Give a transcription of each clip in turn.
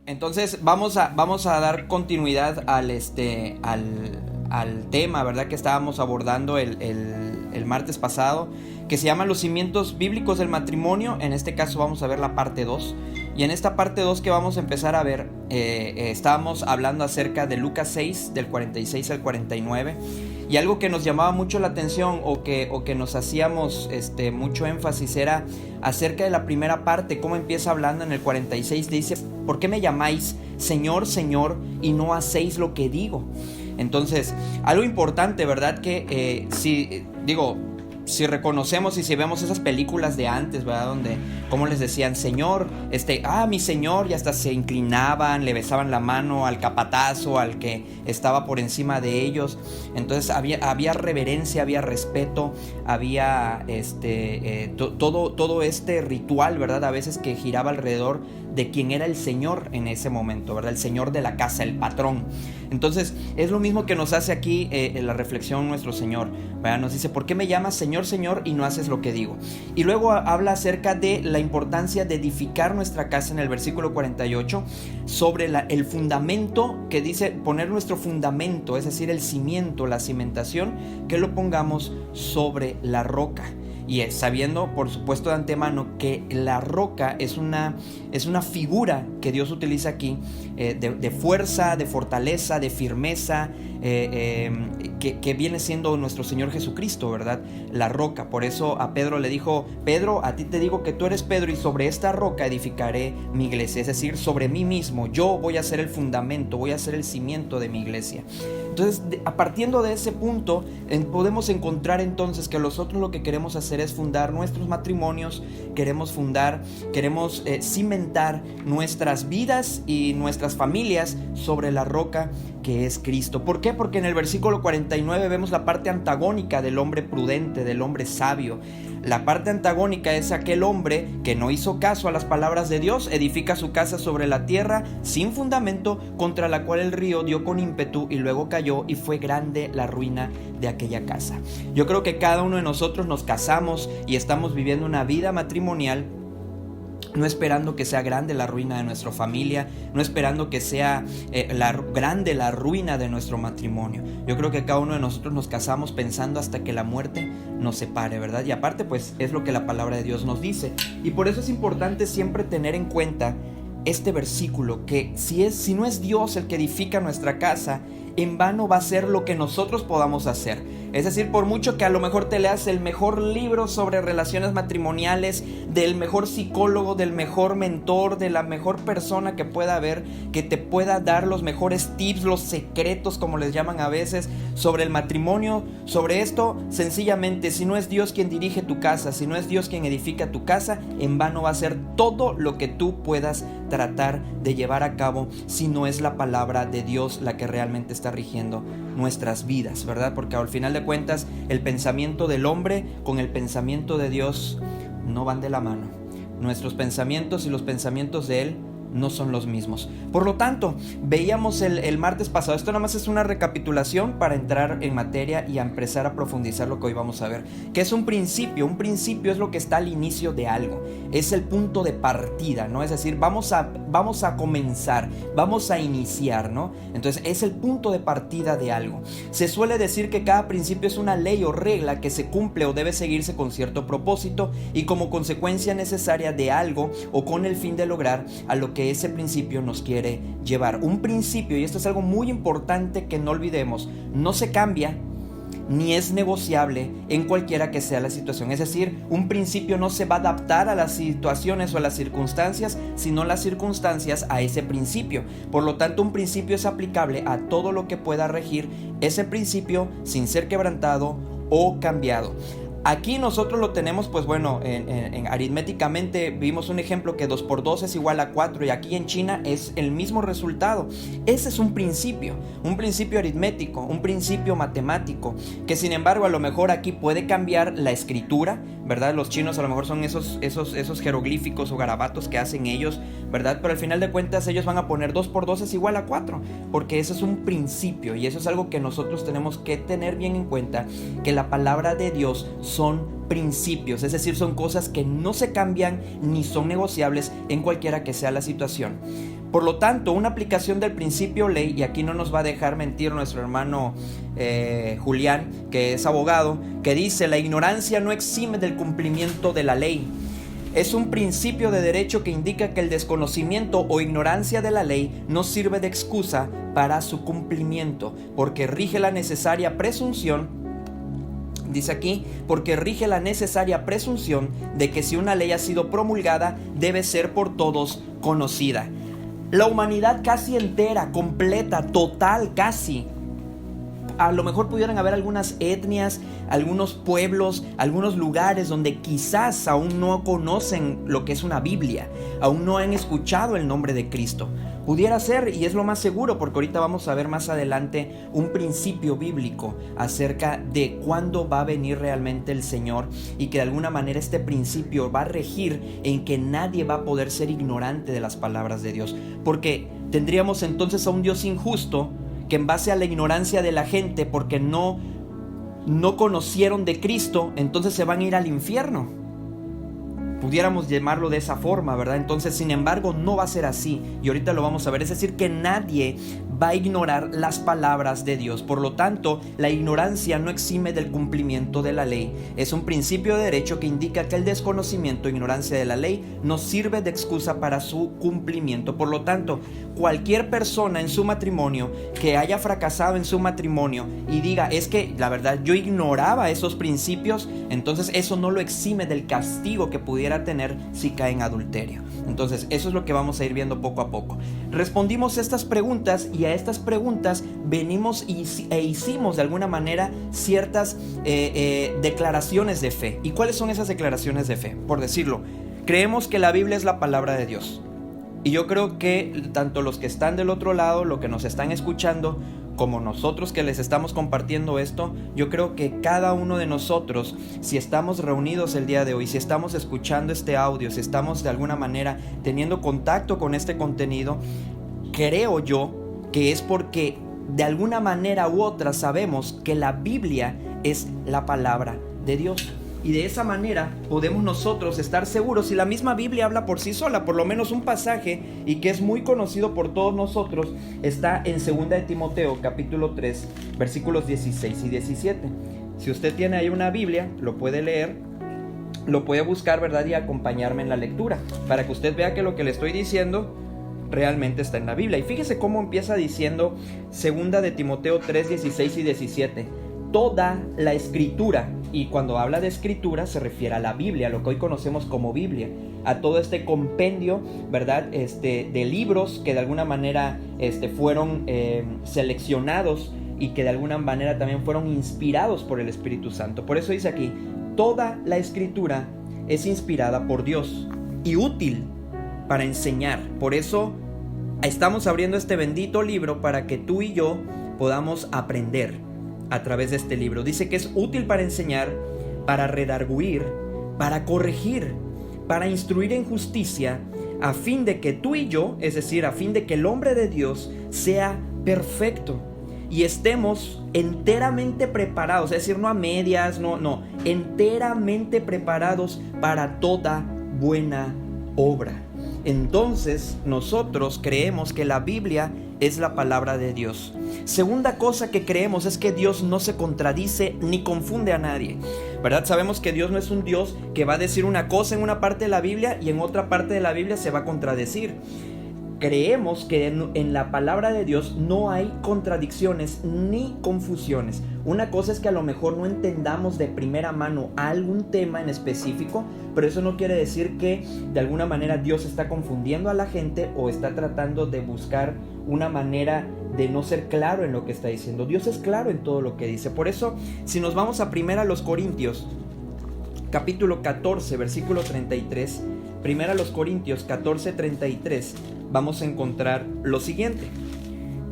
Entonces vamos a dar continuidad al tema, ¿verdad? Que estábamos abordando el martes pasado, que se llama los cimientos bíblicos del matrimonio. En este caso vamos a ver la parte 2. Y en esta parte 2 que vamos a empezar a ver, estábamos hablando acerca de Lucas 6, del 46 al 49. Y algo que nos llamaba mucho la atención o que nos hacíamos mucho énfasis era acerca de la primera parte, cómo empieza hablando en el 46. Dice: ¿por qué me llamáis Señor, Señor, y no hacéis lo que digo? Entonces, algo importante, ¿verdad? Que si reconocemos y si vemos esas películas de antes, ¿verdad? Donde, como les decían, Señor, mi Señor, y hasta se inclinaban, le besaban la mano al capatazo, al que estaba por encima de ellos. Entonces había reverencia, había respeto, había todo este ritual, ¿verdad? A veces que giraba alrededor de quién era el Señor en ese momento, ¿verdad? El Señor de la casa, el patrón. Entonces, es lo mismo que nos hace aquí en la reflexión nuestro Señor, ¿verdad? Nos dice: ¿por qué me llamas Señor, Señor, y no haces lo que digo? Y luego habla acerca de la importancia de edificar nuestra casa en el versículo 48, sobre el fundamento, que dice poner nuestro fundamento, es decir, el cimiento, la cimentación, que lo pongamos sobre la roca. Y sabiendo, por supuesto, de antemano que la roca es una figura que Dios utiliza aquí, de fuerza, de fortaleza, de firmeza, que viene siendo nuestro Señor Jesucristo, ¿verdad? La roca. Por eso a Pedro le dijo: Pedro, a ti te digo que tú eres Pedro, y sobre esta roca edificaré mi iglesia. Es decir, sobre mí mismo, yo voy a ser el fundamento, voy a ser el cimiento de mi iglesia. Entonces, partiendo de ese punto, podemos encontrar entonces que nosotros lo que queremos hacer es fundar nuestros matrimonios, queremos cimentar nuestras vidas y nuestras familias sobre la roca que es Cristo. ¿Por qué? Porque en el versículo 49 vemos la parte antagónica del hombre prudente, del hombre sabio. La parte antagónica es aquel hombre que no hizo caso a las palabras de Dios, edifica su casa sobre la tierra sin fundamento, contra la cual el río dio con ímpetu y luego cayó, y fue grande la ruina de aquella casa. Yo creo que cada uno de nosotros nos casamos y estamos viviendo una vida matrimonial no esperando que sea grande la ruina de nuestra familia, no esperando que sea grande la ruina de nuestro matrimonio. Yo creo que cada uno de nosotros nos casamos pensando hasta que la muerte nos separe, ¿verdad? Y aparte, pues, es lo que la palabra de Dios nos dice. Y por eso es importante siempre tener en cuenta este versículo, que si no es Dios el que edifica nuestra casa, en vano va a ser lo que nosotros podamos hacer. Es decir, por mucho que a lo mejor te leas el mejor libro sobre relaciones matrimoniales, del mejor psicólogo, del mejor mentor, de la mejor persona que pueda haber, que te pueda dar los mejores tips, los secretos, como les llaman a veces, sobre el matrimonio, sobre esto, sencillamente, si no es Dios quien dirige tu casa, si no es Dios quien edifica tu casa, en vano va a ser todo lo que tú puedas tratar de llevar a cabo, si no es la palabra de Dios la que realmente está rigiendo nuestras vidas, ¿verdad? Porque al final de cuentas, el pensamiento del hombre con el pensamiento de Dios no van de la mano. Nuestros pensamientos y los pensamientos de Él no son los mismos. Por lo tanto, veíamos el martes pasado, esto nada más es una recapitulación para entrar en materia y a empezar a profundizar lo que hoy vamos a ver, que es un principio es lo que está al inicio de algo, es el punto de partida, ¿no? Es decir, vamos a comenzar, vamos a iniciar, ¿no? Entonces es el punto de partida de algo. Se suele decir que cada principio es una ley o regla que se cumple o debe seguirse con cierto propósito y como consecuencia necesaria de algo o con el fin de lograr a lo que ese principio nos quiere llevar. Un principio, y esto es algo muy importante que no olvidemos, no se cambia ni es negociable en cualquiera que sea la situación. Es decir, un principio no se va a adaptar a las situaciones o a las circunstancias, sino las circunstancias a ese principio. Por lo tanto, un principio es aplicable a todo lo que pueda regir ese principio sin ser quebrantado o cambiado. Aquí nosotros lo tenemos, pues bueno, en aritméticamente vimos un ejemplo que 2 por 2 es igual a 4, y aquí en China es el mismo resultado. Ese es un principio aritmético, un principio matemático, que sin embargo a lo mejor aquí puede cambiar la escritura, ¿verdad? Los chinos a lo mejor son esos jeroglíficos o garabatos que hacen ellos, ¿verdad? Pero al final de cuentas ellos van a poner 2 por 2 es igual a 4, porque eso es un principio, y eso es algo que nosotros tenemos que tener bien en cuenta, que la palabra de Dios son principios, es decir, son cosas que no se cambian ni son negociables en cualquiera que sea la situación. Por lo tanto, una aplicación del principio ley, y aquí no nos va a dejar mentir nuestro hermano Julián, que es abogado, que dice: la ignorancia no exime del cumplimiento de la ley. Es un principio de derecho que indica que el desconocimiento o ignorancia de la ley no sirve de excusa para su cumplimiento, porque rige la necesaria presunción, dice aquí, porque rige la necesaria presunción de que si una ley ha sido promulgada, debe ser por todos conocida. La humanidad casi entera, completa, total, casi. A lo mejor pudieran haber algunas etnias, algunos pueblos, algunos lugares donde quizás aún no conocen lo que es una Biblia, aún no han escuchado el nombre de Cristo. Pudiera ser, y es lo más seguro, porque ahorita vamos a ver más adelante un principio bíblico acerca de cuándo va a venir realmente el Señor, y que de alguna manera este principio va a regir en que nadie va a poder ser ignorante de las palabras de Dios, porque tendríamos entonces a un Dios injusto que en base a la ignorancia de la gente, porque no conocieron de Cristo, entonces se van a ir al infierno. Pudiéramos llamarlo de esa forma, ¿verdad? Entonces, sin embargo, no va a ser así, y ahorita lo vamos a ver. Es decir, que nadie va a ignorar las palabras de Dios. Por lo tanto, la ignorancia no exime del cumplimiento de la ley. Es un principio de derecho que indica que el desconocimiento o ignorancia de la ley no sirve de excusa para su cumplimiento. Por lo tanto, cualquier persona en su matrimonio que haya fracasado en su matrimonio y diga: es que la verdad yo ignoraba esos principios, entonces eso no lo exime del castigo que pudiera tener si cae en adulterio. Entonces, eso es lo que vamos a ir viendo poco a poco. Respondimos estas preguntas, y a estas preguntas venimos e hicimos de alguna manera ciertas declaraciones de fe. ¿Y cuáles son esas declaraciones de fe? Por decirlo, creemos que la Biblia es la palabra de Dios. Y yo creo que tanto los que están del otro lado, los que nos están escuchando, como nosotros que les estamos compartiendo esto, yo creo que cada uno de nosotros, si estamos reunidos el día de hoy, si estamos escuchando este audio, si estamos de alguna manera teniendo contacto con este contenido, creo yo que es porque de alguna manera u otra sabemos que la Biblia es la palabra de Dios. Y de esa manera podemos nosotros estar seguros, si la misma Biblia habla por sí sola. Por lo menos un pasaje, y que es muy conocido por todos nosotros, está en 2 de Timoteo capítulo 3 versículos 16 y 17. Si usted tiene ahí una Biblia, lo puede leer, lo puede buscar, ¿verdad? Y acompañarme en la lectura, para que usted vea que lo que le estoy diciendo realmente está en la Biblia. Y fíjese cómo empieza diciendo 2 de Timoteo 3, 16 y 17. Toda la escritura, y cuando habla de escritura se refiere a la Biblia, lo que hoy conocemos como Biblia, a todo este compendio, ¿verdad? De libros que de alguna manera fueron seleccionados, y que de alguna manera también fueron inspirados por el Espíritu Santo. Por eso dice aquí: toda la escritura es inspirada por Dios y útil para enseñar. Por eso estamos abriendo este bendito libro para que tú y yo podamos aprender a través de este libro. Dice que es útil para enseñar, para redarguir, para corregir, para instruir en justicia, a fin de que tú y yo, es decir, a fin de que el hombre de Dios sea perfecto y estemos enteramente preparados, es decir, no a medias, no, enteramente preparados para toda buena obra. Entonces, nosotros creemos que la Biblia es la palabra de Dios. Segunda cosa que creemos es que Dios no se contradice ni confunde a nadie, ¿verdad? Sabemos que Dios no es un Dios que va a decir una cosa en una parte de la Biblia y en otra parte de la Biblia se va a contradecir. Creemos que en la palabra de Dios no hay contradicciones ni confusiones. Una cosa es que a lo mejor no entendamos de primera mano algún tema en específico, pero eso no quiere decir que de alguna manera Dios está confundiendo a la gente o está tratando de buscar una manera de no ser claro en lo que está diciendo. Dios es claro en todo lo que dice. Por eso, si nos vamos a 1 Corintios capítulo 14 versículo 33, 1 Corintios 14, 33, vamos a encontrar lo siguiente.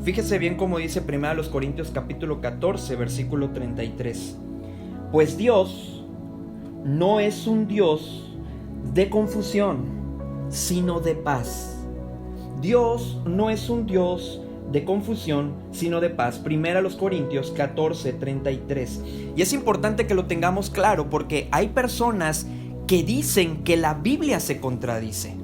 Fíjese bien cómo dice 1 Corintios capítulo 14 versículo 33. Pues Dios no es un Dios de confusión, sino de paz. Dios no es un Dios de confusión, sino de paz. 1 Corintios 14, 33. Y es importante que lo tengamos claro, porque hay personas que dicen que la Biblia se contradice.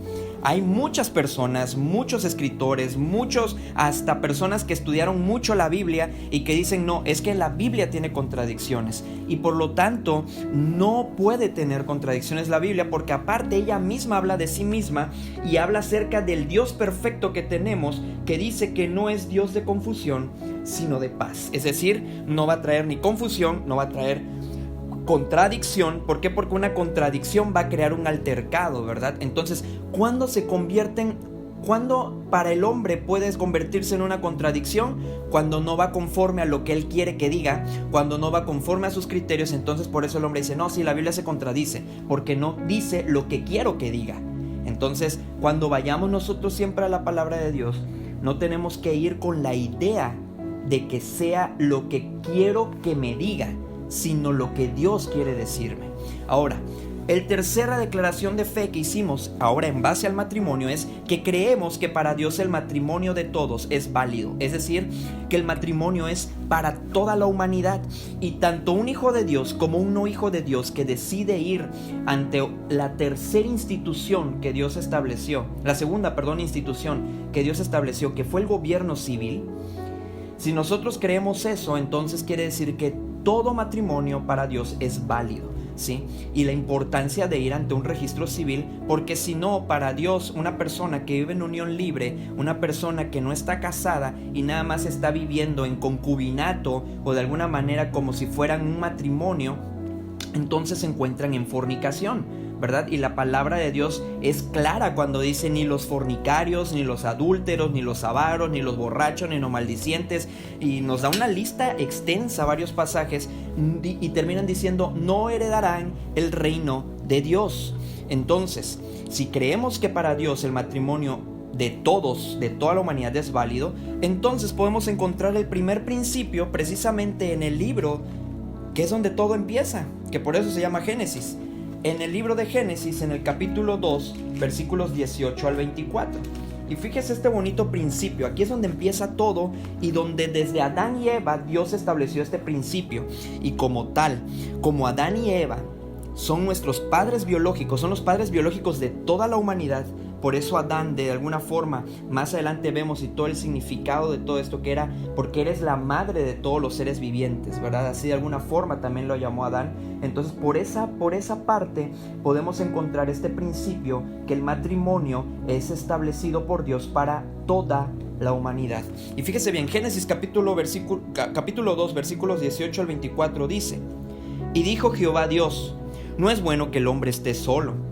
Hay muchas personas, muchos escritores, muchos hasta personas que estudiaron mucho la Biblia y que dicen no, es que la Biblia tiene contradicciones y por lo tanto no puede tener contradicciones la Biblia, porque aparte ella misma habla de sí misma y habla acerca del Dios perfecto que tenemos, que dice que no es Dios de confusión sino de paz. Es decir, no va a traer ni confusión, no va a traer contradicción. ¿Por qué? Porque una contradicción va a crear un altercado, ¿verdad? Entonces, ¿cuándo para el hombre puedes convertirse en una contradicción? Cuando no va conforme a lo que él quiere que diga, cuando no va conforme a sus criterios. Entonces por eso el hombre dice, no, si la Biblia se contradice, porque no dice lo que quiero que diga. Entonces, cuando vayamos nosotros siempre a la palabra de Dios, no tenemos que ir con la idea de que sea lo que quiero que me diga, sino lo que Dios quiere decirme. Ahora, la tercera declaración de fe que hicimos ahora en base al matrimonio es que creemos que para Dios el matrimonio de todos es válido. Es decir, que el matrimonio es para toda la humanidad y tanto un hijo de Dios como un no hijo de Dios que decide ir ante la tercera institución que Dios estableció, la segunda, institución que Dios estableció, que fue el gobierno civil. Si nosotros creemos eso, entonces quiere decir que todo matrimonio para Dios es válido, ¿sí? Y la importancia de ir ante un registro civil, porque si no, para Dios, una persona que vive en unión libre, una persona que no está casada y nada más está viviendo en concubinato o de alguna manera como si fueran un matrimonio, entonces se encuentran en fornicación, ¿verdad? Y la palabra de Dios es clara cuando dice ni los fornicarios, ni los adúlteros, ni los avaros, ni los borrachos, ni los maldicientes, y nos da una lista extensa, varios pasajes, y terminan diciendo no heredarán el reino de Dios. Entonces, si creemos que para Dios el matrimonio de todos, de toda la humanidad es válido, entonces podemos encontrar el primer principio precisamente en el libro que es donde todo empieza, que por eso se llama Génesis. En el libro de Génesis, en el capítulo 2, versículos 18 al 24. Y fíjese este bonito principio, aquí es donde empieza todo y donde desde Adán y Eva Dios estableció este principio. Y como tal, como Adán y Eva son nuestros padres biológicos, son los padres biológicos de toda la humanidad. Por eso Adán, de alguna forma, más adelante vemos y todo el significado de todo esto que era, porque eres la madre de todos los seres vivientes, ¿verdad? Así de alguna forma también lo llamó Adán. Entonces por esa parte podemos encontrar este principio que el matrimonio es establecido por Dios para toda la humanidad. Y fíjese bien, Génesis capítulo 2, versículos 18 al 24 dice: Y dijo Jehová Dios, no es bueno que el hombre esté solo,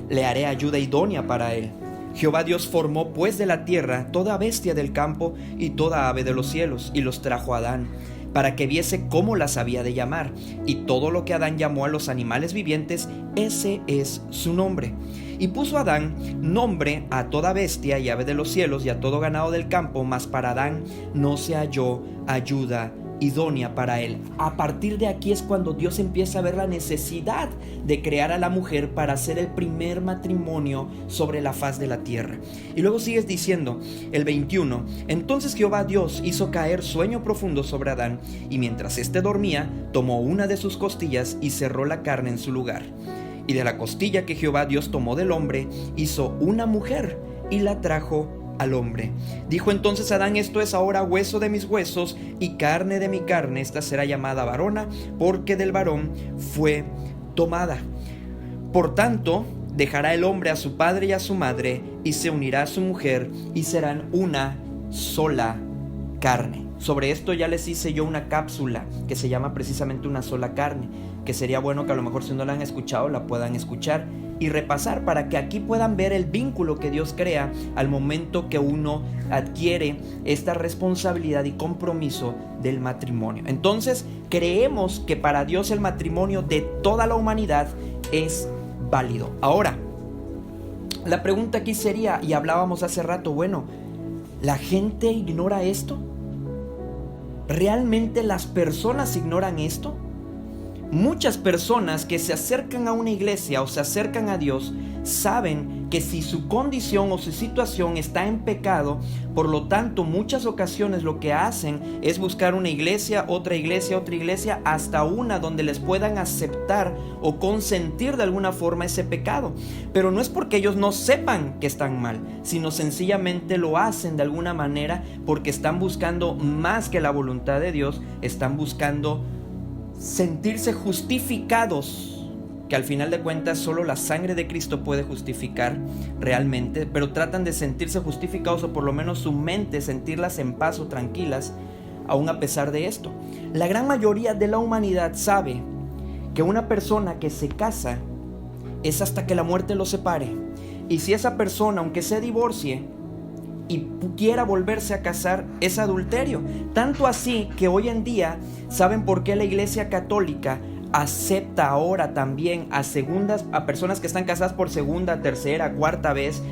le haré ayuda idónea para él. Jehová Dios formó pues de la tierra toda bestia del campo y toda ave de los cielos, y los trajo a Adán, para que viese cómo las había de llamar. Y todo lo que Adán llamó a los animales vivientes, ese es su nombre. Y puso Adán nombre a toda bestia y ave de los cielos y a todo ganado del campo, mas para Adán no se halló ayuda idónea para él. A partir de aquí es cuando Dios empieza a ver la necesidad de crear a la mujer para hacer el primer matrimonio sobre la faz de la tierra. Y luego sigues diciendo, el 21, entonces Jehová Dios hizo caer sueño profundo sobre Adán, y mientras éste dormía, tomó una de sus costillas y cerró la carne en su lugar. Y de la costilla que Jehová Dios tomó del hombre, hizo una mujer y la trajo al hombre. Dijo entonces Adán, esto es ahora hueso de mis huesos y carne de mi carne, esta será llamada varona, porque del varón fue tomada. Por tanto, dejará el hombre a su padre y a su madre, y se unirá a su mujer, y serán una sola carne. Sobre esto ya les hice yo una cápsula que se llama precisamente Una sola carne, que sería bueno que a lo mejor si no la han escuchado la puedan escuchar y repasar para que aquí puedan ver el vínculo que Dios crea al momento que uno adquiere esta responsabilidad y compromiso del matrimonio. Entonces, creemos que para Dios el matrimonio de toda la humanidad es válido. Ahora, la pregunta aquí sería, y hablábamos hace rato, bueno, ¿la gente ignora esto? ¿Realmente las personas ignoran esto? Muchas personas que se acercan a una iglesia o se acercan a Dios saben que si su condición o su situación está en pecado, por lo tanto muchas ocasiones lo que hacen es buscar una iglesia, otra iglesia, hasta una donde les puedan aceptar o consentir de alguna forma ese pecado. Pero no es porque ellos no sepan que están mal, sino sencillamente lo hacen de alguna manera porque están buscando más que la voluntad de Dios, están buscando sentirse justificados, que al final de cuentas solo la sangre de Cristo puede justificar realmente, pero tratan de sentirse justificados, o por lo menos su mente sentirlas en paz o tranquilas, aún a pesar de esto. La gran mayoría de la humanidad sabe que una persona que se casa es hasta que la muerte los separe, y si esa persona, aunque se divorcie y quiera volverse a casar, es adulterio. Tanto así que hoy en día, ¿saben por qué la Iglesia Católica acepta ahora también a personas que están casadas por segunda, tercera, cuarta vez?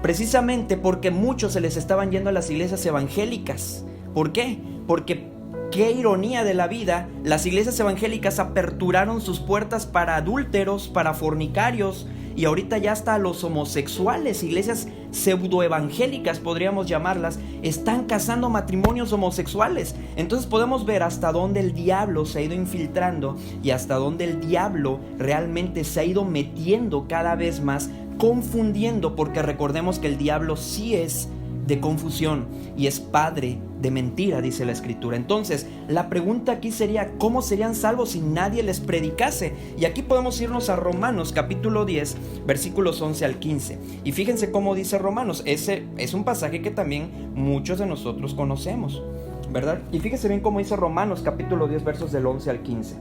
Precisamente porque muchos se les estaban yendo a las iglesias evangélicas. ¿Por qué? Porque, qué ironía de la vida, las iglesias evangélicas aperturaron sus puertas para adúlteros, para fornicarios, y ahorita ya hasta los homosexuales, iglesias pseudoevangélicas podríamos llamarlas, están casando matrimonios homosexuales. Entonces podemos ver hasta dónde el diablo se ha ido infiltrando y hasta dónde el diablo realmente se ha ido metiendo cada vez más, confundiendo, porque recordemos que el diablo sí es de confusión y es padre de mentira, dice la Escritura. Entonces, la pregunta aquí sería, ¿cómo serían salvos si nadie les predicase? Y aquí podemos irnos a Romanos capítulo 10, versículos 11 al 15. Y fíjense cómo dice Romanos. Ese es un pasaje que también muchos de nosotros conocemos, ¿verdad? Y fíjense bien cómo dice Romanos capítulo 10, versos del 11 al 15.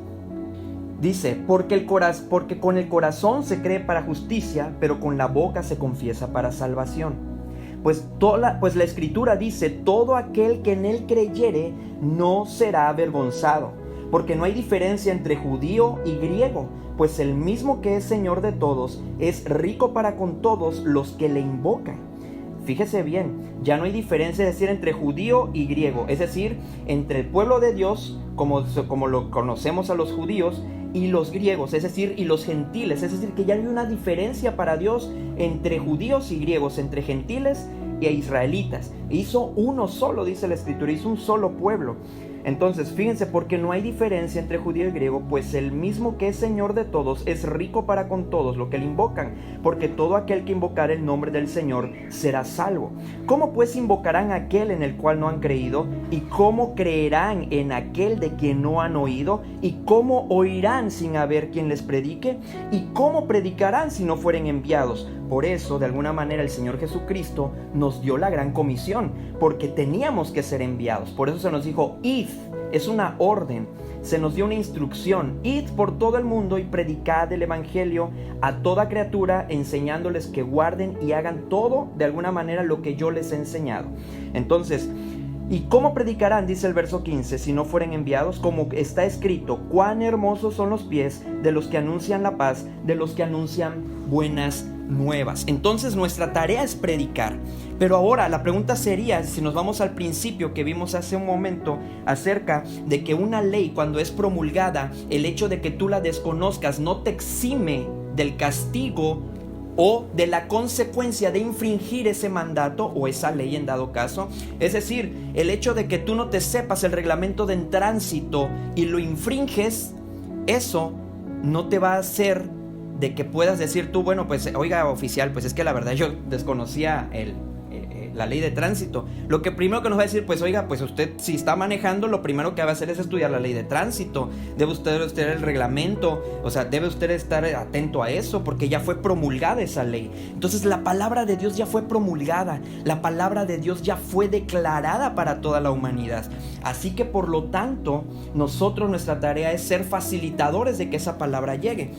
Dice, porque con el corazón se cree para justicia, pero con la boca se confiesa para salvación. Pues la Escritura dice, todo aquel que en él creyere no será avergonzado, porque no hay diferencia entre judío y griego, pues el mismo que es Señor de todos es rico para con todos los que le invocan. Fíjese bien, ya no hay diferencia, es decir, entre judío y griego, es decir, entre el pueblo de Dios, como lo conocemos a los judíos, y los griegos, es decir, y los gentiles, es decir, que ya hay una diferencia para Dios entre judíos y griegos, entre gentiles e israelitas. Hizo uno solo, dice la Escritura, hizo un solo pueblo. Entonces, fíjense, porque no hay diferencia entre judío y griego, pues el mismo que es Señor de todos es rico para con todos los que le invocan, porque todo aquel que invocar el nombre del Señor será salvo. ¿Cómo pues invocarán a aquel en el cual no han creído? ¿Y cómo creerán en aquel de quien no han oído? ¿Y cómo oirán sin haber quien les predique? ¿Y cómo predicarán si no fueren enviados? Por eso, de alguna manera, el Señor Jesucristo nos dio la gran comisión, porque teníamos que ser enviados. Por eso se nos dijo, id, es una orden, se nos dio una instrucción, id por todo el mundo y predicad el evangelio a toda criatura, enseñándoles que guarden y hagan todo, de alguna manera, lo que yo les he enseñado. Entonces, ¿y cómo predicarán? Dice el verso 15, si no fueren enviados, como está escrito, cuán hermosos son los pies de los que anuncian la paz, de los que anuncian buenas nuevas. Entonces nuestra tarea es predicar. Pero ahora la pregunta sería, si nos vamos al principio que vimos hace un momento, acerca de que una ley, cuando es promulgada, el hecho de que tú la desconozcas no te exime del castigo o de la consecuencia de infringir ese mandato o esa ley en dado caso. Es decir, el hecho de que tú no te sepas el reglamento de tránsito y lo infringes, eso no te va a hacer de que puedas decir tú, bueno, pues oiga oficial, pues es que la verdad yo desconocía la ley de tránsito. Lo que primero que nos va a decir, pues oiga, pues usted si está manejando, lo primero que va a hacer es estudiar la ley de tránsito. Debe usted estudiar el reglamento, o sea, debe usted estar atento a eso, porque ya fue promulgada esa ley. Entonces la palabra de Dios ya fue promulgada, la palabra de Dios ya fue declarada para toda la humanidad. Así que por lo tanto, nuestra tarea es ser facilitadores de que esa palabra llegue.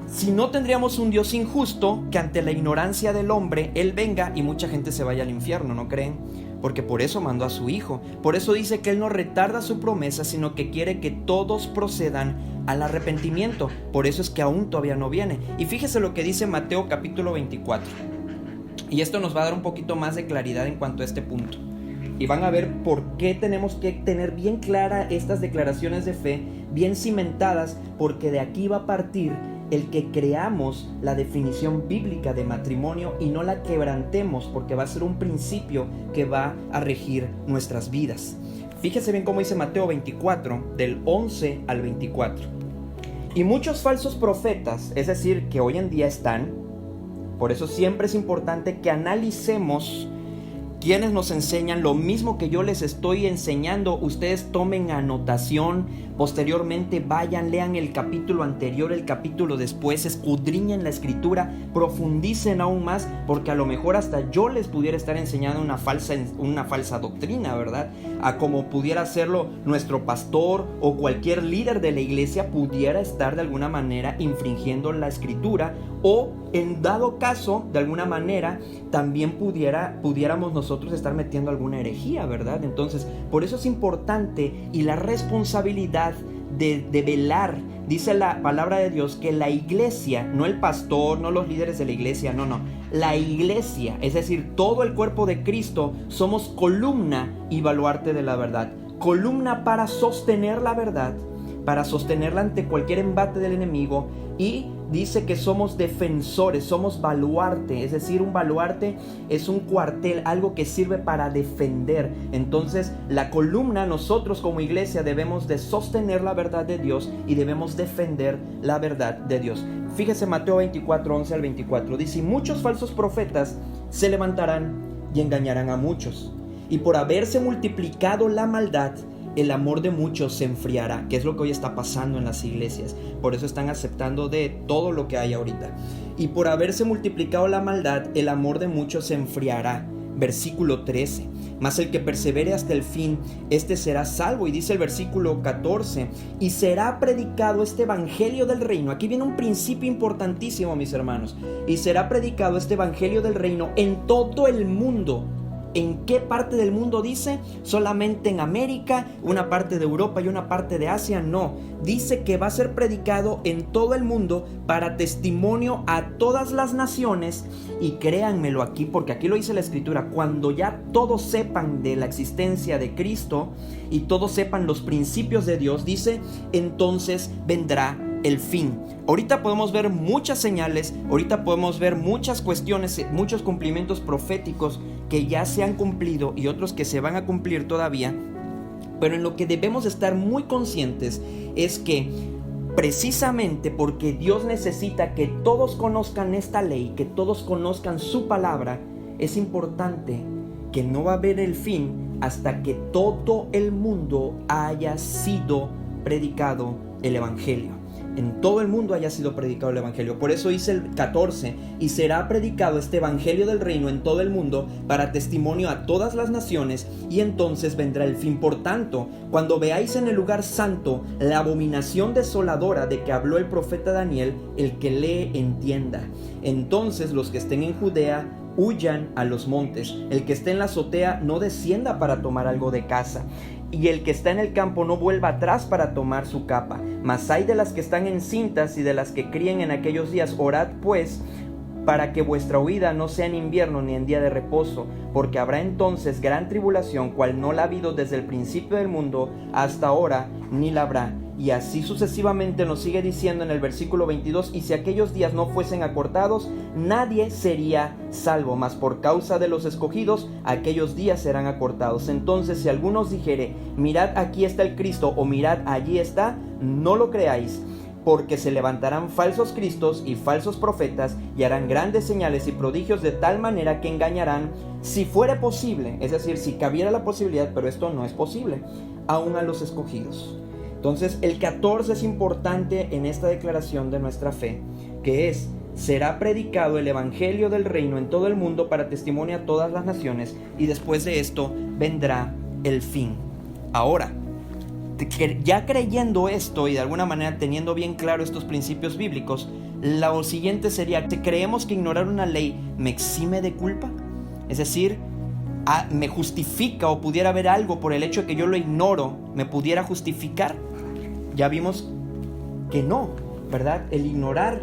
Si no, tendríamos un Dios injusto que ante la ignorancia del hombre, Él venga y mucha gente se vaya al infierno, ¿no creen? Porque por eso mandó a su Hijo. Por eso dice que Él no retarda su promesa, sino que quiere que todos procedan al arrepentimiento. Por eso es que aún todavía no viene. Y fíjese lo que dice Mateo capítulo 24. Y esto nos va a dar un poquito más de claridad en cuanto a este punto. Y van a ver por qué tenemos que tener bien clara estas declaraciones de fe, bien cimentadas, porque de aquí va a partir el que creamos la definición bíblica de matrimonio y no la quebrantemos, porque va a ser un principio que va a regir nuestras vidas. Fíjese bien cómo dice Mateo 24, del 11 al 24. Y muchos falsos profetas, es decir, que hoy en día están, por eso siempre es importante que analicemos quienes nos enseñan lo mismo que yo les estoy enseñando. Ustedes tomen anotación, posteriormente vayan, lean el capítulo anterior, el capítulo después, escudriñen la escritura, profundicen aún más, porque a lo mejor hasta yo les pudiera estar enseñando una falsa doctrina, ¿verdad? A como pudiera hacerlo nuestro pastor o cualquier líder de la iglesia pudiera estar de alguna manera infringiendo la escritura, o en dado caso, de alguna manera, también pudiéramos nosotros estar metiendo alguna herejía, ¿verdad? Entonces, por eso es importante y la responsabilidad de velar. Dice la palabra de Dios que la iglesia, no el pastor, no los líderes de la iglesia, no, la iglesia, es decir, todo el cuerpo de Cristo, somos columna y baluarte de la verdad. Columna para sostener la verdad, para sostenerla ante cualquier embate del enemigo, y dice que somos defensores, somos baluarte, es decir, un baluarte es un cuartel, algo que sirve para defender. Entonces, la columna, nosotros como iglesia debemos de sostener la verdad de Dios y debemos defender la verdad de Dios. Fíjese Mateo 24, 11 al 24, dice: y muchos falsos profetas se levantarán y engañarán a muchos, y por haberse multiplicado la maldad, el amor de muchos se enfriará, que es lo que hoy está pasando en las iglesias. Por eso están aceptando de todo lo que hay ahorita. Y por haberse multiplicado la maldad, el amor de muchos se enfriará. Versículo 13. Mas el que persevere hasta el fin, este será salvo. Y dice el versículo 14: y será predicado este evangelio del reino. Aquí viene un principio importantísimo, mis hermanos. Y será predicado este evangelio del reino en todo el mundo. ¿En qué parte del mundo dice? ¿Solamente en América, una parte de Europa y una parte de Asia? No, dice que va a ser predicado en todo el mundo para testimonio a todas las naciones. Y créanmelo aquí, porque aquí lo dice la escritura: cuando ya todos sepan de la existencia de Cristo y todos sepan los principios de Dios, dice, entonces vendrá el fin. Ahorita podemos ver muchas señales, ahorita podemos ver muchas cuestiones, muchos cumplimientos proféticos que ya se han cumplido y otros que se van a cumplir todavía. Pero en lo que debemos estar muy conscientes es que precisamente porque Dios necesita que todos conozcan esta ley, que todos conozcan su palabra, es importante que no va a haber el fin hasta que todo el mundo haya sido predicado el evangelio. En todo el mundo haya sido predicado el evangelio. Por eso dice el 14: y será predicado este evangelio del reino en todo el mundo para testimonio a todas las naciones, y entonces vendrá el fin. Por tanto, cuando veáis en el lugar santo la abominación desoladora de que habló el profeta Daniel, el que lee entienda. Entonces los que estén en Judea huyan a los montes, el que esté en la azotea no descienda para tomar algo de casa, y el que está en el campo no vuelva atrás para tomar su capa. Mas hay de las que están encintas y de las que críen en aquellos días. Orad pues para que vuestra huida no sea en invierno ni en día de reposo, porque habrá entonces gran tribulación, cual no la ha habido desde el principio del mundo hasta ahora, ni la habrá. Y así sucesivamente nos sigue diciendo en el versículo 22: y si aquellos días no fuesen acortados, nadie sería salvo, mas por causa de los escogidos, aquellos días serán acortados. Entonces, si algunos dijere: mirad, aquí está el Cristo, o mirad, allí está, no lo creáis, porque se levantarán falsos cristos y falsos profetas, y harán grandes señales y prodigios, de tal manera que engañarán, si fuere posible, es decir, si cabiera la posibilidad, pero esto no es posible, aún a los escogidos. Entonces, el 14 es importante en esta declaración de nuestra fe, que es: será predicado el evangelio del reino en todo el mundo para testimonio a todas las naciones, y después de esto vendrá el fin. Ahora, ya creyendo esto y de alguna manera teniendo bien claro estos principios bíblicos, lo siguiente sería: ¿creemos que ignorar una ley me exime de culpa? Es decir, ¿me justifica, o pudiera haber algo por el hecho de que yo lo ignoro, me pudiera justificar? Ya vimos que no, ¿verdad? El ignorar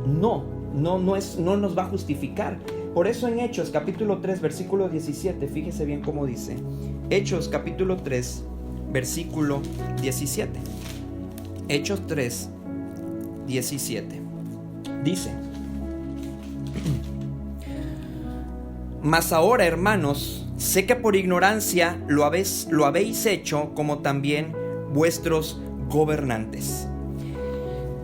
no nos va a justificar. Por eso en Hechos capítulo 3 versículo 17, fíjese bien cómo dice. Hechos capítulo 3 versículo 17. Hechos 3, 17. Dice: Mas ahora, hermanos, sé que por ignorancia lo habéis hecho, como también vuestros gobernantes.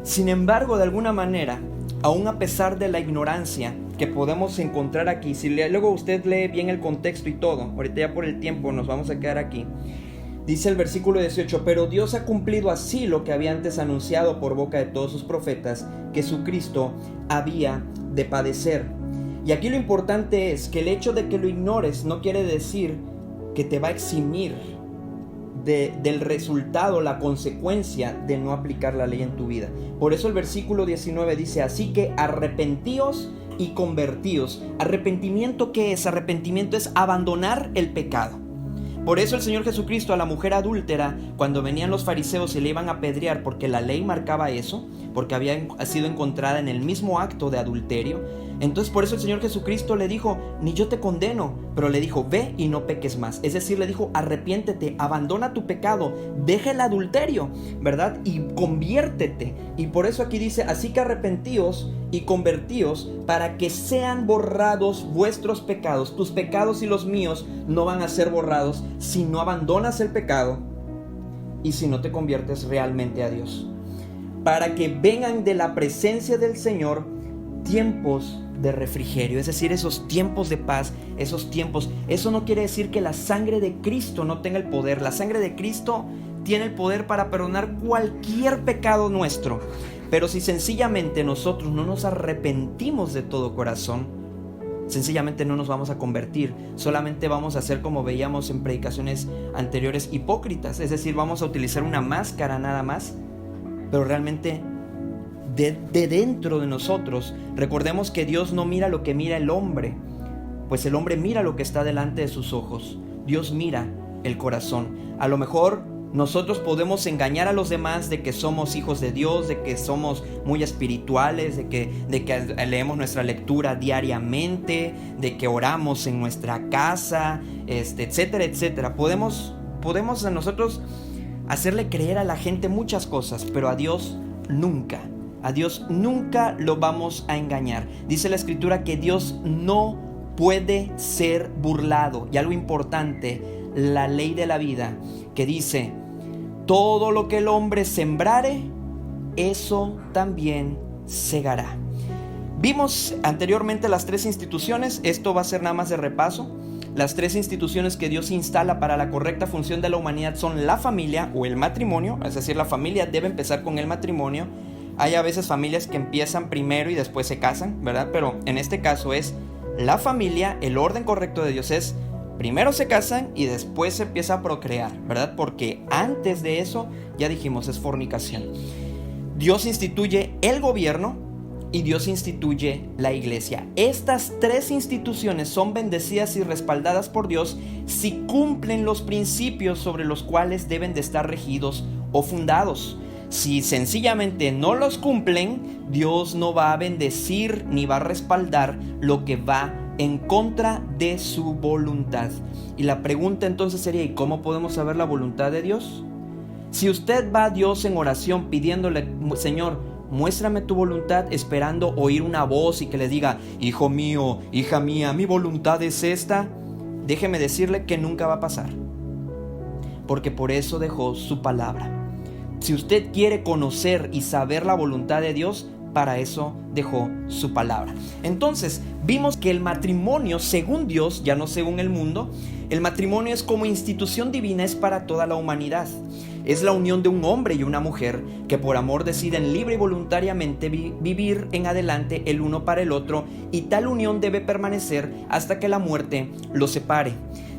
Sin embargo, de alguna manera, aún a pesar de la ignorancia que podemos encontrar aquí, si luego usted lee bien el contexto y todo, ahorita ya por el tiempo nos vamos a quedar aquí, dice el versículo 18: pero Dios ha cumplido así lo que había antes anunciado por boca de todos sus profetas, que su Cristo había de padecer. Y aquí lo importante es que el hecho de que lo ignores no quiere decir que te va a eximir del resultado, la consecuencia de no aplicar la ley en tu vida. Por eso el versículo 19 dice: así que arrepentíos y convertíos. ¿Arrepentimiento qué es? Arrepentimiento es abandonar el pecado. Por eso el Señor Jesucristo a la mujer adúltera, cuando venían los fariseos y le iban a apedrear porque la ley marcaba eso, porque había sido encontrada en el mismo acto de adulterio, entonces por eso el Señor Jesucristo le dijo: ni yo te condeno, pero le dijo: ve y no peques más. Es decir, le dijo: arrepiéntete, abandona tu pecado, deja el adulterio, ¿verdad? Y conviértete. Y por eso aquí dice: así que arrepentíos y convertíos para que sean borrados vuestros pecados. Tus pecados y los míos no van a ser borrados si no abandonas el pecado y si no te conviertes realmente a Dios. Para que vengan de la presencia del Señor tiempos de refrigerio, es decir, esos tiempos de paz, esos tiempos. Eso no quiere decir que la sangre de Cristo no tenga el poder. La sangre de Cristo tiene el poder para perdonar cualquier pecado nuestro. Pero si sencillamente nosotros no nos arrepentimos de todo corazón, sencillamente no nos vamos a convertir. Solamente vamos a ser, como veíamos en predicaciones anteriores, hipócritas. Es decir, vamos a utilizar una máscara nada más, pero realmente de dentro de nosotros, recordemos que Dios no mira lo que mira el hombre, pues el hombre mira lo que está delante de sus ojos. Dios mira el corazón. A lo mejor nosotros podemos engañar a los demás de que somos hijos de Dios, de que somos muy espirituales, de que leemos nuestra lectura diariamente, de que oramos en nuestra casa, etcétera, etcétera. Podemos a nosotros hacerle creer a la gente muchas cosas, pero a Dios nunca. A Dios nunca lo vamos a engañar. Dice la Escritura que Dios no puede ser burlado. Y algo importante, la ley de la vida, que dice: todo lo que el hombre sembrare, eso también segará. Vimos anteriormente las tres instituciones. Esto va a ser nada más de repaso. Las tres instituciones que Dios instala para la correcta función de la humanidad son la familia o el matrimonio. Es decir, la familia debe empezar con el matrimonio. Hay a veces familias que empiezan primero y después se casan, ¿verdad? Pero en este caso es la familia. El orden correcto de Dios es: primero se casan y después se empieza a procrear, ¿verdad? Porque antes de eso, ya dijimos, es fornicación. Dios instituye el gobierno y Dios instituye la iglesia. Estas tres instituciones son bendecidas y respaldadas por Dios si cumplen los principios sobre los cuales deben de estar regidos o fundados. Si sencillamente no los cumplen, Dios no va a bendecir ni va a respaldar lo que va en contra de su voluntad. Y la pregunta entonces sería: ¿y cómo podemos saber la voluntad de Dios? Si usted va a Dios en oración pidiéndole: Señor, muéstrame tu voluntad, esperando oír una voz y que le diga: hijo mío, hija mía, mi voluntad es esta, déjeme decirle que nunca va a pasar, porque por eso dejó su palabra. Si usted quiere conocer y saber la voluntad de Dios, para eso dejó su palabra. Entonces, vimos que el matrimonio, según Dios, ya no según el mundo, el matrimonio es como institución divina, es para toda la humanidad. Es la unión de un hombre y una mujer que por amor deciden libre y voluntariamente vivir en adelante el uno para el otro, y tal unión debe permanecer hasta que la muerte los separe.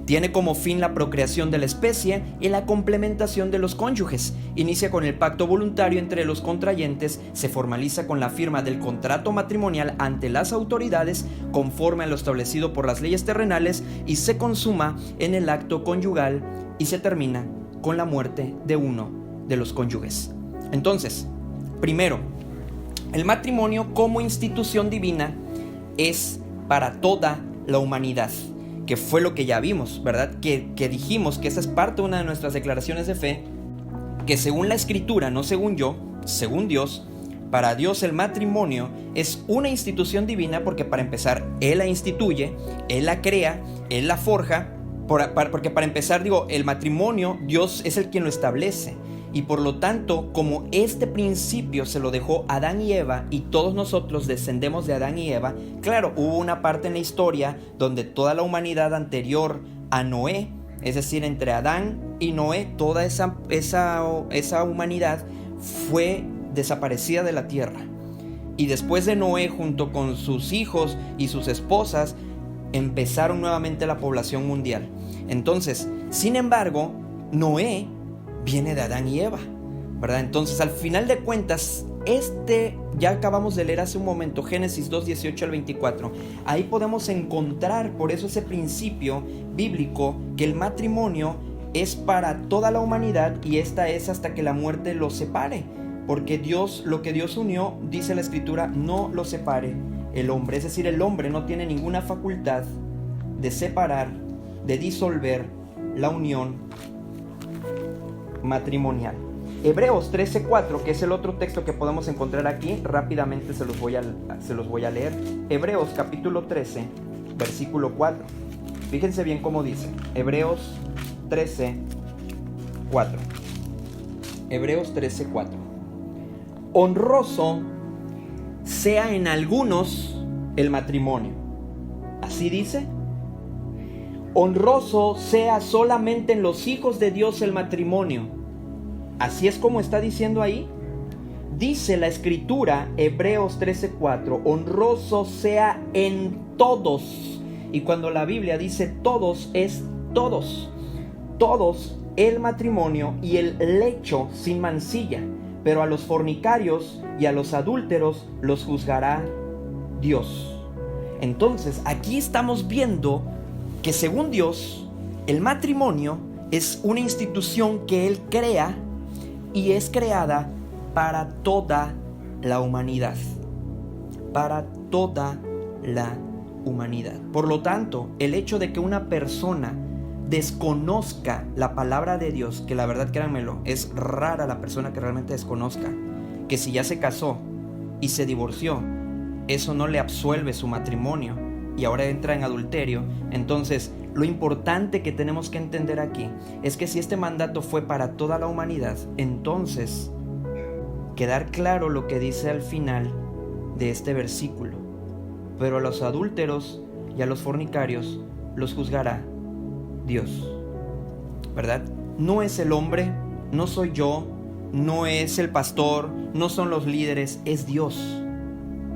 Tiene como fin la procreación de la especie y la complementación de los cónyuges. Inicia con el pacto voluntario entre los contrayentes, se formaliza con la firma del contrato matrimonial ante las autoridades conforme a lo establecido por las leyes terrenales, y se consuma en el acto conyugal y se termina con la muerte de uno de los cónyuges. Entonces, primero, el matrimonio como institución divina es para toda la humanidad, que fue lo que ya vimos, ¿verdad? Que dijimos que esa es parte de una de nuestras declaraciones de fe, que según la Escritura, no según yo, según Dios, Para Dios el matrimonio es una institución divina porque para empezar, Él la instituye, Él la crea, Él la forja, porque para empezar el matrimonio Dios es el quien lo establece. Y por lo tanto, como este principio se lo dejó Adán y Eva y todos nosotros descendemos de Adán y Eva, claro, hubo una parte en la historia donde toda la humanidad anterior a Noé, es decir, entre Adán y Noé, toda esa humanidad fue desaparecida de la tierra. Y después de Noé, junto con sus hijos y sus esposas, empezaron nuevamente la población mundial. Entonces, sin embargo, Noé viene de Adán y Eva, ¿verdad? Entonces, al final de cuentas, ya acabamos de leer hace un momento, Génesis 2, 18 al 24. Ahí podemos encontrar, por eso ese principio bíblico, que el matrimonio es para toda la humanidad y esta es hasta que la muerte los separe. Porque lo que Dios unió, dice la Escritura, no lo separe el hombre. Es decir, el hombre no tiene ninguna facultad de separar, de disolver la unión matrimonial. Hebreos 13:4, que es el otro texto que podemos encontrar aquí, rápidamente se los voy a leer. Hebreos capítulo 13, versículo 4. Fíjense bien cómo dice. Hebreos 13:4. Hebreos 13:4. Honroso sea en algunos el matrimonio. Así dice. Honroso sea solamente en los hijos de Dios el matrimonio. Así es como está diciendo ahí. Dice la Escritura, Hebreos 13:4, honroso sea en todos. Y cuando la Biblia dice todos, es todos. Todos el matrimonio y el lecho sin mancilla. Pero a los fornicarios y a los adúlteros los juzgará Dios. Entonces, aquí estamos viendo que según Dios, el matrimonio es una institución que Él crea y es creada para toda la humanidad. Para toda la humanidad. Por lo tanto, el hecho de que una persona desconozca la palabra de Dios, que la verdad, créanmelo, es rara la persona que realmente desconozca, que si ya se casó y se divorció, eso no le absuelve su matrimonio y ahora entra en adulterio. Entonces, lo importante que tenemos que entender aquí es que si este mandato fue para toda la humanidad, entonces quedar claro lo que dice al final de este versículo: pero a los adúlteros y a los fornicarios los juzgará Dios, ¿verdad? No es el hombre, no soy yo, no es el pastor, no son los líderes, es Dios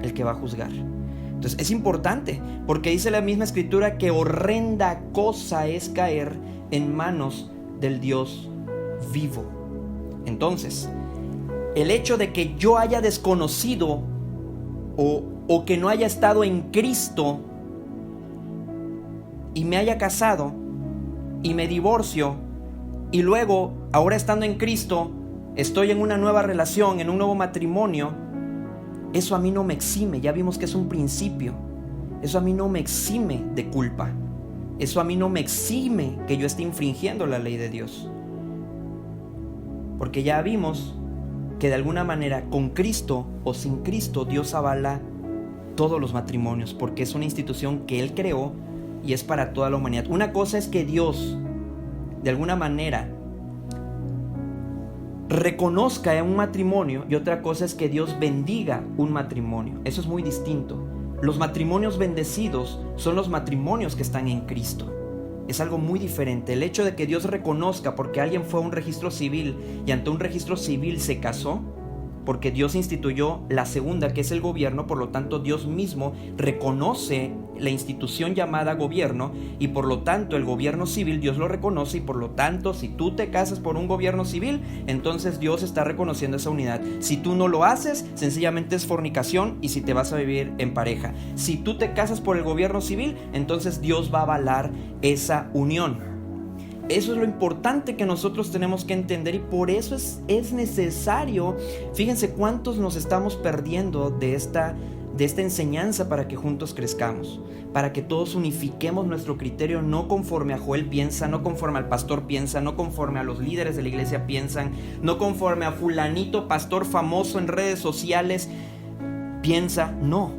el que va a juzgar. Entonces es importante porque dice la misma Escritura que horrenda cosa es caer en manos del Dios vivo. Entonces, el hecho de que yo haya desconocido o que no haya estado en Cristo y me haya casado y me divorcio y luego, ahora estando en Cristo, estoy en una nueva relación, en un nuevo matrimonio, eso a mí no me exime. Ya vimos que es un principio. Eso a mí no me exime de culpa. Eso a mí no me exime que yo esté infringiendo la ley de Dios. Porque ya vimos que de alguna manera, con Cristo o sin Cristo, Dios avala todos los matrimonios, porque es una institución que Él creó y es para toda la humanidad. Una cosa es que Dios, de alguna manera, reconozca un matrimonio y otra cosa es que Dios bendiga un matrimonio. Eso es muy distinto. Los matrimonios bendecidos son los matrimonios que están en Cristo. Es algo muy diferente. El hecho de que Dios reconozca porque alguien fue a un registro civil y ante un registro civil se casó, porque Dios instituyó la segunda, que es el gobierno. Por lo tanto, Dios mismo reconoce la institución llamada gobierno y por lo tanto el gobierno civil Dios lo reconoce y por lo tanto si tú te casas por un gobierno civil, entonces Dios está reconociendo esa unidad. Si tú no lo haces, sencillamente es fornicación y si te vas a vivir en pareja. Si tú te casas por el gobierno civil, entonces Dios va a avalar esa unión. Eso es lo importante que nosotros tenemos que entender y por eso es necesario. Fíjense cuántos nos estamos perdiendo de de esta enseñanza para que juntos crezcamos, para que todos unifiquemos nuestro criterio, no conforme a Joel piensa, no conforme al pastor piensa, no conforme a los líderes de la iglesia piensan, no conforme a fulanito pastor famoso en redes sociales piensa, no.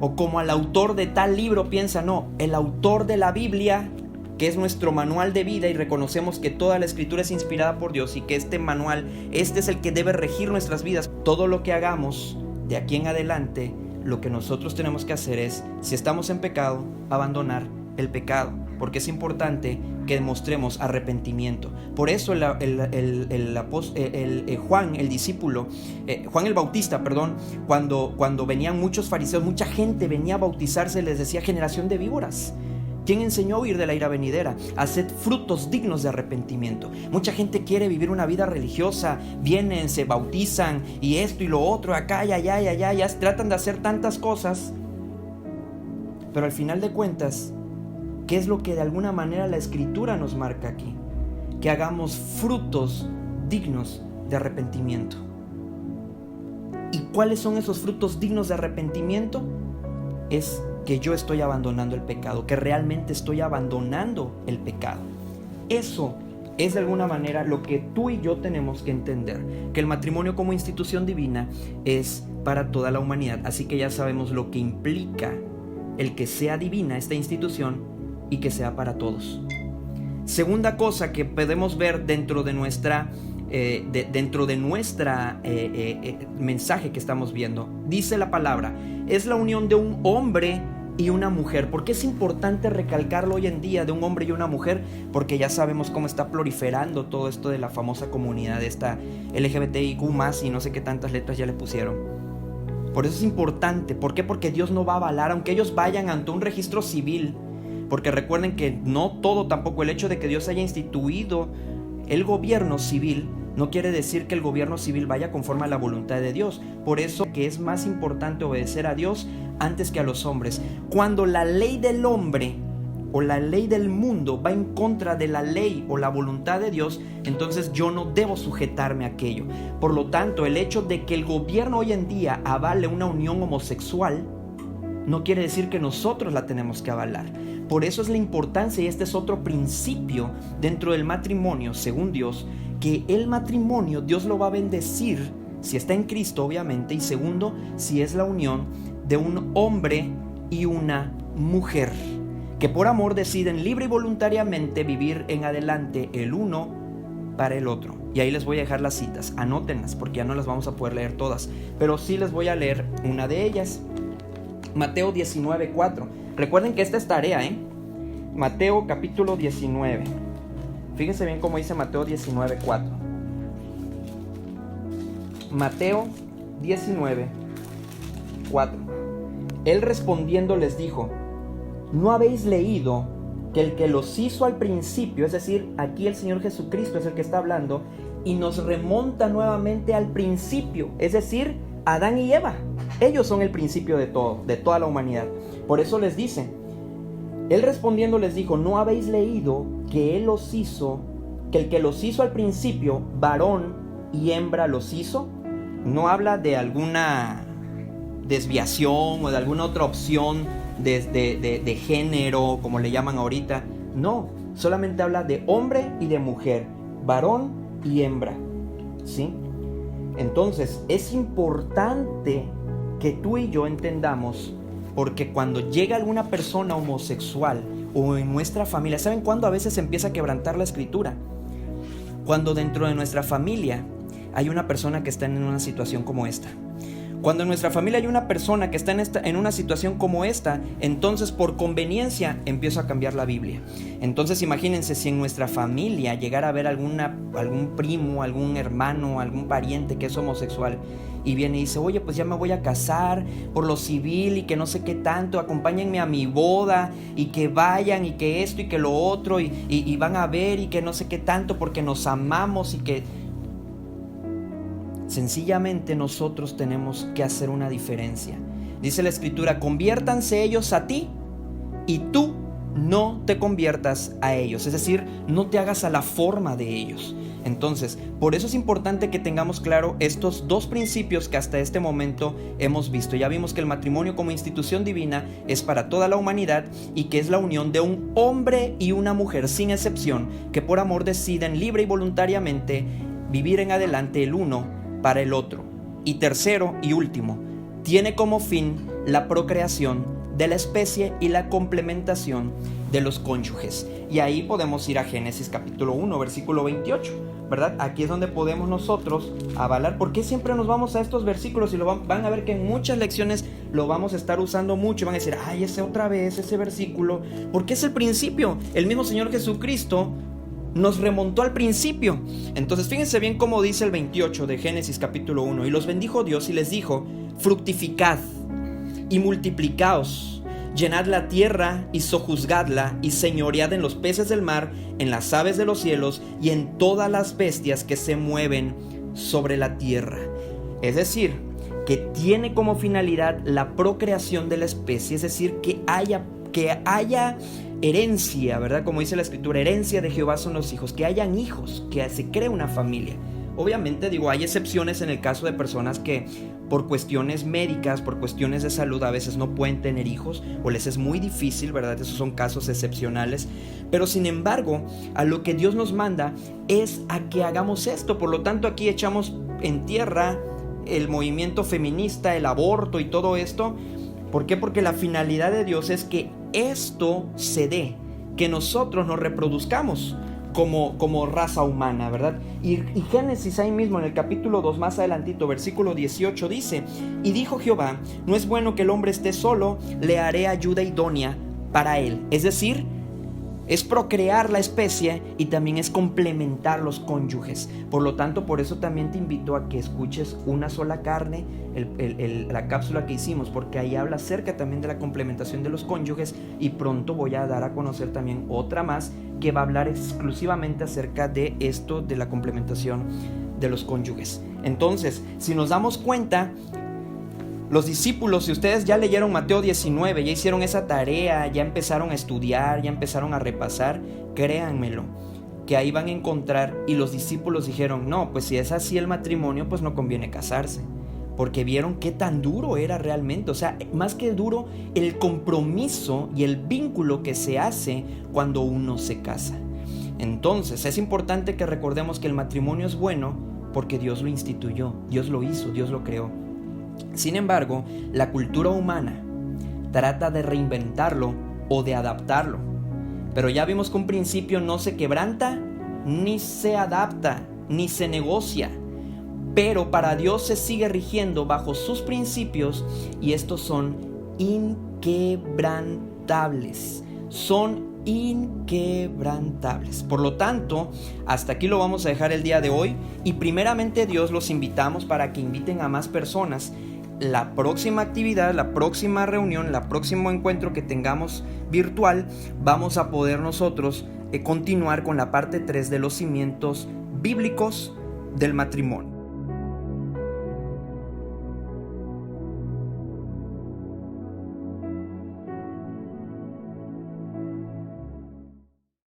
O como al autor de tal libro piensa, no. El autor de la Biblia, que es nuestro manual de vida, y reconocemos que toda la escritura es inspirada por Dios y que este manual, este es el que debe regir nuestras vidas. Todo lo que hagamos de aquí en adelante, lo que nosotros tenemos que hacer es, si estamos en pecado, abandonar el pecado, porque es importante que demostremos arrepentimiento. Por eso Juan el Bautista, cuando venían muchos fariseos, mucha gente venía a bautizarse, les decía: generación de víboras, ¿quién enseñó a huir de la ira venidera? Haced frutos dignos de arrepentimiento. Mucha gente quiere vivir una vida religiosa, vienen, se bautizan y esto y lo otro, acá y allá y allá, ya tratan de hacer tantas cosas, pero al final de cuentas, ¿qué es lo que de alguna manera la escritura nos marca aquí? Que hagamos frutos dignos de arrepentimiento. ¿Y cuáles son esos frutos dignos de arrepentimiento? Es que yo estoy abandonando el pecado, que realmente estoy abandonando el pecado. Eso es de alguna manera lo que tú y yo tenemos que entender, que el matrimonio como institución divina es para toda la humanidad. Así que ya sabemos lo que implica el que sea divina esta institución y que sea para todos. Segunda cosa que podemos ver dentro de nuestra mensaje que estamos viendo, dice la palabra, es la unión de un hombre y una mujer. ¿Por qué es importante recalcarlo hoy en día, de un hombre y una mujer? Porque ya sabemos cómo está proliferando todo esto de la famosa comunidad esta LGBTIQ+, y no sé qué tantas letras ya le pusieron. Por eso es importante. ¿Por qué? Porque Dios no va a avalar, aunque ellos vayan ante un registro civil. Porque recuerden que no todo tampoco, el hecho de que Dios haya instituido el gobierno civil no quiere decir que el gobierno civil vaya conforme a la voluntad de Dios. Por eso que es más importante obedecer a Dios antes que a los hombres. Cuando la ley del hombre o la ley del mundo va en contra de la ley o la voluntad de Dios, entonces yo no debo sujetarme a aquello. Por lo tanto, el hecho de que el gobierno hoy en día avale una unión homosexual no quiere decir que nosotros la tenemos que avalar. Por eso es la importancia, y este es otro principio dentro del matrimonio, según Dios, que el matrimonio Dios lo va a bendecir si está en Cristo, obviamente, y segundo, si es la unión de un hombre y una mujer, que por amor deciden libre y voluntariamente vivir en adelante el uno para el otro. Y ahí les voy a dejar las citas, anótenlas, porque ya no las vamos a poder leer todas, pero sí les voy a leer una de ellas. Mateo 19:4. Recuerden que esta es tarea, Mateo capítulo 19. Fíjense bien cómo dice Mateo 19:4. Mateo 19:4. Él respondiendo les dijo: ¿no habéis leído que el que los hizo al principio, es decir, aquí el Señor Jesucristo es el que está hablando, y nos remonta nuevamente al principio, es decir, Adán y Eva? Ellos son el principio de todo, de toda la humanidad. Por eso les dice, él respondiendo les dijo: ¿no habéis leído que él los hizo, que el que los hizo al principio, varón y hembra los hizo? No habla de alguna desviación o de alguna otra opción de género, como le llaman ahorita. No, solamente habla de hombre y de mujer, varón y hembra, ¿sí? Entonces es importante que tú y yo entendamos, porque cuando llega alguna persona homosexual o en nuestra familia, ¿saben cuándo a veces empieza a quebrantar la escritura? Cuando dentro de nuestra familia hay una persona que está en una situación como esta. Cuando en nuestra familia hay una persona que está en una situación como esta, entonces por conveniencia empiezo a cambiar la Biblia. Entonces imagínense si en nuestra familia llegara a haber algún primo, algún hermano, algún pariente que es homosexual y viene y dice: oye, pues ya me voy a casar por lo civil y que no sé qué tanto, acompáñenme a mi boda y que vayan y que esto y que lo otro y van a ver y que no sé qué tanto porque nos amamos y que... Sencillamente nosotros tenemos que hacer una diferencia. Dice la escritura: conviértanse ellos a ti y tú no te conviertas a ellos, es decir, no te hagas a la forma de ellos. Entonces, por eso es importante que tengamos claro estos dos principios que hasta este momento hemos visto. Ya vimos que el matrimonio como institución divina es para toda la humanidad y que es la unión de un hombre y una mujer sin excepción, que por amor deciden libre y voluntariamente vivir en adelante el uno para el otro. Y tercero y último, tiene como fin la procreación de la especie y la complementación de los cónyuges. Y ahí podemos ir a Génesis capítulo 1, versículo 28, ¿verdad? Aquí es donde podemos nosotros avalar. ¿Por qué siempre nos vamos a estos versículos? Y van a ver que en muchas lecciones lo vamos a estar usando mucho y van a decir, ay, ese otra vez, ese versículo, porque es el principio. El mismo Señor Jesucristo nos remontó al principio. Entonces fíjense bien cómo dice el 28 de Génesis capítulo 1. Y los bendijo Dios y les dijo, fructificad y multiplicaos, llenad la tierra y sojuzgadla, y señoread en los peces del mar, en las aves de los cielos y en todas las bestias que se mueven sobre la tierra. Es decir, que tiene como finalidad la procreación de la especie, es decir, que haya herencia, ¿verdad? Como dice la escritura, herencia de Jehová son los hijos, que hayan hijos, que se cree una familia. Obviamente, hay excepciones en el caso de personas que por cuestiones médicas, por cuestiones de salud, a veces no pueden tener hijos o les es muy difícil, ¿verdad? Esos son casos excepcionales. Pero sin embargo, a lo que Dios nos manda es a que hagamos esto. Por lo tanto, aquí echamos en tierra el movimiento feminista, el aborto y todo esto. ¿Por qué? Porque la finalidad de Dios es que esto se dé, que nosotros nos reproduzcamos como raza humana, ¿verdad? Y Génesis ahí mismo en el capítulo 2, más adelantito, versículo 18 dice, y dijo Jehová, no es bueno que el hombre esté solo, le haré ayuda idónea para él. Es decir, es procrear la especie y también es complementar los cónyuges. Por lo tanto, por eso también te invito a que escuches Una Sola Carne, la cápsula que hicimos, porque ahí habla acerca también de la complementación de los cónyuges, y pronto voy a dar a conocer también otra más que va a hablar exclusivamente acerca de esto, de la complementación de los cónyuges. Entonces, si nos damos cuenta, los discípulos, si ustedes ya leyeron Mateo 19, ya hicieron esa tarea, ya empezaron a estudiar, ya empezaron a repasar, créanmelo, que ahí van a encontrar, y los discípulos dijeron, no, pues si es así el matrimonio, pues no conviene casarse, porque vieron qué tan duro era realmente, o sea, más que duro, el compromiso y el vínculo que se hace cuando uno se casa. Entonces, es importante que recordemos que el matrimonio es bueno porque Dios lo instituyó, Dios lo hizo, Dios lo creó. Sin embargo, la cultura humana trata de reinventarlo o de adaptarlo. Pero ya vimos que un principio no se quebranta, ni se adapta, ni se negocia. Pero para Dios se sigue rigiendo bajo sus principios, y estos son inquebrantables. Son inquebrantables. Por lo tanto, hasta aquí lo vamos a dejar el día de hoy, y primeramente Dios los invitamos para que inviten a más personas. La próxima actividad, la próxima reunión, el próximo encuentro que tengamos virtual, vamos a poder nosotros continuar con la parte 3 de los cimientos bíblicos del matrimonio.